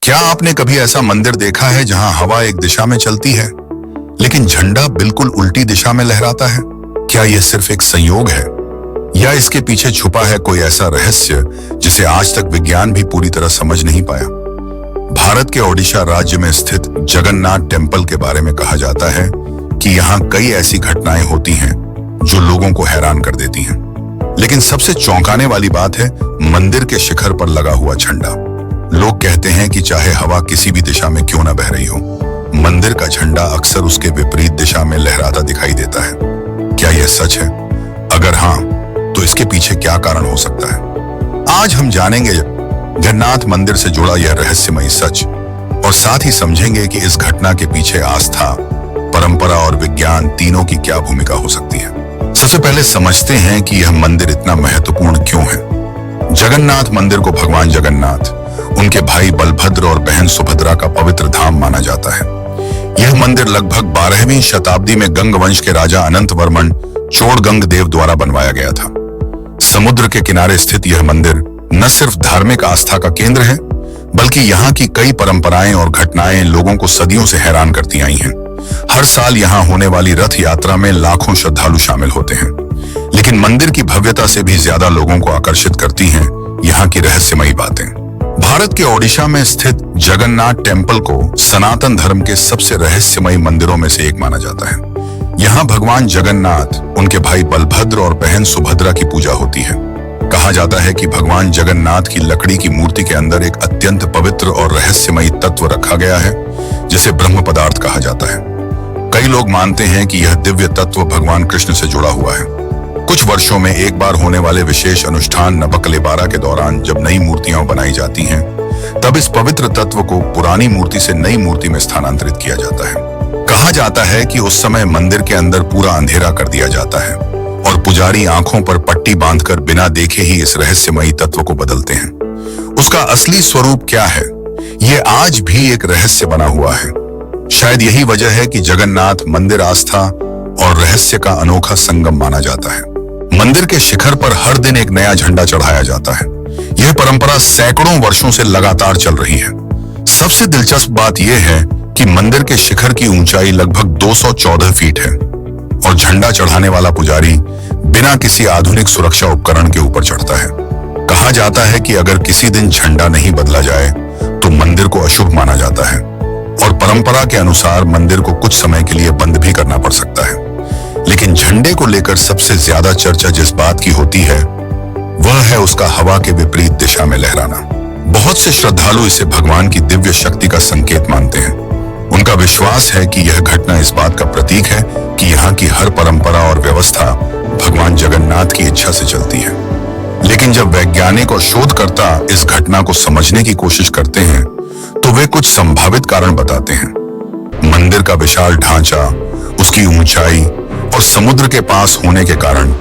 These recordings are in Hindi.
क्या आपने कभी ऐसा मंदिर देखा है जहां हवा एक दिशा में चलती है लेकिन झंडा बिल्कुल उल्टी दिशा में लहराता है? क्या यह सिर्फ एक संयोग है या इसके पीछे छुपा है कोई ऐसा रहस्य जिसे आज तक विज्ञान भी पूरी तरह समझ नहीं पाया? भारत के ओडिशा राज्य में स्थित जगन्नाथ टेम्पल के बारे में कहा जाता है कि यहाँ कई ऐसी घटनाएं होती हैं जो लोगों को हैरान कर देती हैं। लेकिन सबसे चौंकाने वाली बात है मंदिर के शिखर पर लगा हुआ झंडा। लोग कहते हैं कि चाहे हवा किसी भी दिशा में क्यों ना बह रही हो, मंदिर का झंडा अक्सर उसके विपरीत दिशा में लहराता दिखाई देता है। क्या यह सच है? अगर हाँ, तो इसके पीछे क्या कारण हो सकता है? आज हम जानेंगे जगन्नाथ मंदिर से जुड़ा यह रहस्यमयी सच और साथ ही समझेंगे कि इस घटना के पीछे आस्था, परंपरा और विज्ञान तीनों की क्या भूमिका हो सकती है। सबसे पहले समझते हैं कि यह मंदिर इतना महत्वपूर्ण क्यों है। जगन्नाथ मंदिर को भगवान जगन्नाथ, उनके भाई बलभद्र और बहन सुभद्रा का पवित्र धाम माना जाता है। यह मंदिर लगभग 12वीं शताब्दी में गंग वंश के राजा अनंत वर्मन चोड़गंग देव द्वारा बनवाया गया था। समुद्र के किनारे स्थित यह मंदिर न सिर्फ धार्मिक आस्था का केंद्र है, बल्कि यहाँ की कई परंपराएं और घटनाएं लोगों को सदियों से हैरान करती आई हैं। हर साल यहाँ होने वाली रथ यात्रा में लाखों श्रद्धालु शामिल होते हैं, लेकिन मंदिर की भव्यता से भी ज्यादा लोगों को आकर्षित करती हैं यहाँ की रहस्यमयी बातें। भारत के ओडिशा में स्थित जगन्नाथ टेम्पल को सनातन धर्म के सबसे रहस्यमयी मंदिरों में से एक माना जाता है। यहाँ भगवान जगन्नाथ, उनके भाई बलभद्र और बहन सुभद्रा की पूजा होती है। कहा जाता है कि भगवान जगन्नाथ की लकड़ी की मूर्ति के अंदर एक अत्यंत पवित्र और रहस्यमयी तत्व रखा गया है, जिसे ब्रह्म पदार्थ कहा जाता है। कई लोग मानते हैं कि यह दिव्य तत्व भगवान कृष्ण से जुड़ा हुआ है। कुछ वर्षों में एक बार होने वाले विशेष अनुष्ठान नबकलेबारा के दौरान जब नई मूर्तियां बनाई जाती हैं, तब इस पवित्र तत्व को पुरानी मूर्ति से नई मूर्ति में स्थानांतरित किया जाता है। कहा जाता है कि उस समय मंदिर के अंदर पूरा अंधेरा कर दिया जाता है और पुजारी आंखों पर पट्टी बांधकर बिना देखे ही इस रहस्यमयी तत्व को बदलते हैं। उसका असली स्वरूप क्या है, ये आज भी एक रहस्य बना हुआ है। शायद यही वजह है कि जगन्नाथ मंदिर आस्था और रहस्य का अनोखा संगम माना जाता है। मंदिर के शिखर पर हर दिन एक नया झंडा चढ़ाया जाता है। यह परंपरा सैकड़ों वर्षों से लगातार चल रही है। सबसे दिलचस्प बात यह है कि मंदिर के शिखर की ऊंचाई लगभग 214 फीट है और झंडा चढ़ाने वाला पुजारी बिना किसी आधुनिक सुरक्षा उपकरण के ऊपर चढ़ता है। कहा जाता है कि अगर किसी दिन झंडा नहीं बदला जाए तो मंदिर को अशुभ माना जाता है और परंपरा के अनुसार मंदिर को कुछ समय के लिए बंद भी करना पड़ सकता है। लेकिन झंडे को लेकर सबसे ज्यादा चर्चा जिस बात की होती है वह है उसका हवा के विपरीत दिशा में लहराना। बहुत से श्रद्धालु इसे भगवान की दिव्य शक्ति का संकेत मानते हैं। उनका विश्वास है कि यह घटना इस बात का प्रतीक है कि यहाँ की हर परंपरा और व्यवस्था भगवान जगन्नाथ की इच्छा से चलती है। लेकिन जब वैज्ञानिक और शोधकर्ता इस घटना को समझने की कोशिश करते हैं तो वे कुछ संभावित कारण बताते हैं। मंदिर का विशाल ढांचा, उसकी ऊंचाई और समुद्र के पास होने के कारण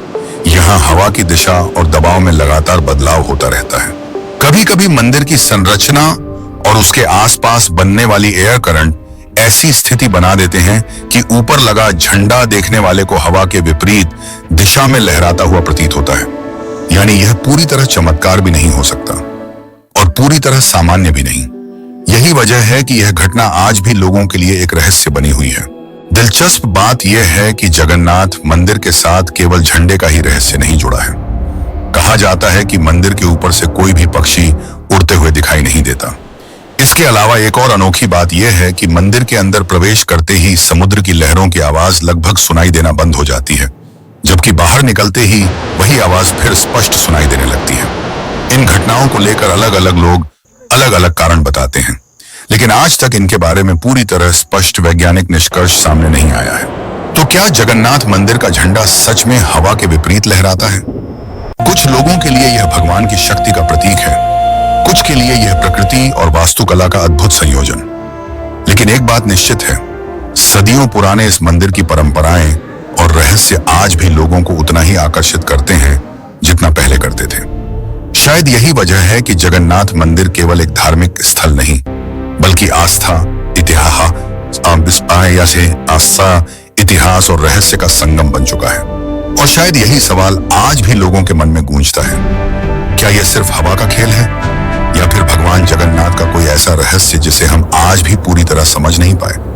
यहाँ हवा की दिशा और दबाव में लगातार बदलाव होता रहता है। कभी कभी मंदिर की संरचना और उसके आसपास बनने वाली एयर करंट ऐसी स्थिति बना देते हैं कि ऊपर लगा झंडा देखने वाले को हवा के विपरीत दिशा में लहराता हुआ प्रतीत होता है। यानी यह पूरी तरह चमत्कार भी नहीं हो सकता और पूरी तरह सामान्य भी नहीं। यही वजह है कि यह घटना आज भी लोगों के लिए एक रहस्य बनी हुई है। दिलचस्प बात यह है कि जगन्नाथ मंदिर के साथ केवल झंडे का ही रहस्य नहीं जुड़ा है। कहा जाता है कि मंदिर के ऊपर से कोई भी पक्षी उड़ते हुए दिखाई नहीं देता। इसके अलावा एक और अनोखी बात यह है कि मंदिर के अंदर प्रवेश करते ही समुद्र की लहरों की आवाज लगभग सुनाई देना बंद हो जाती है, जबकि बाहर निकलते ही वही आवाज फिर स्पष्ट सुनाई देने लगती है। इन घटनाओं को लेकर अलग अलग लोग अलग अलग कारण बताते हैं, लेकिन आज तक इनके बारे में पूरी तरह स्पष्ट वैज्ञानिक निष्कर्ष सामने नहीं आया है। तो क्या जगन्नाथ मंदिर का झंडा सच में हवा के विपरीत लहराता है? कुछ लोगों के लिए यह भगवान की शक्ति का प्रतीक है, कुछ के लिए यह प्रकृति और वास्तुकला का अद्भुत संयोजन। लेकिन एक बात निश्चित है, सदियों पुराने इस मंदिर की परंपराएं और रहस्य आज भी लोगों को उतना ही आकर्षित करते हैं जितना पहले करते थे। शायद यही वजह है कि जगन्नाथ मंदिर केवल एक धार्मिक स्थल नहीं, बल्कि इतिहास और रहस्य का संगम बन चुका है। और शायद यही सवाल आज भी लोगों के मन में गूंजता है, क्या यह सिर्फ हवा का खेल है या फिर भगवान जगन्नाथ का कोई ऐसा रहस्य जिसे हम आज भी पूरी तरह समझ नहीं पाए।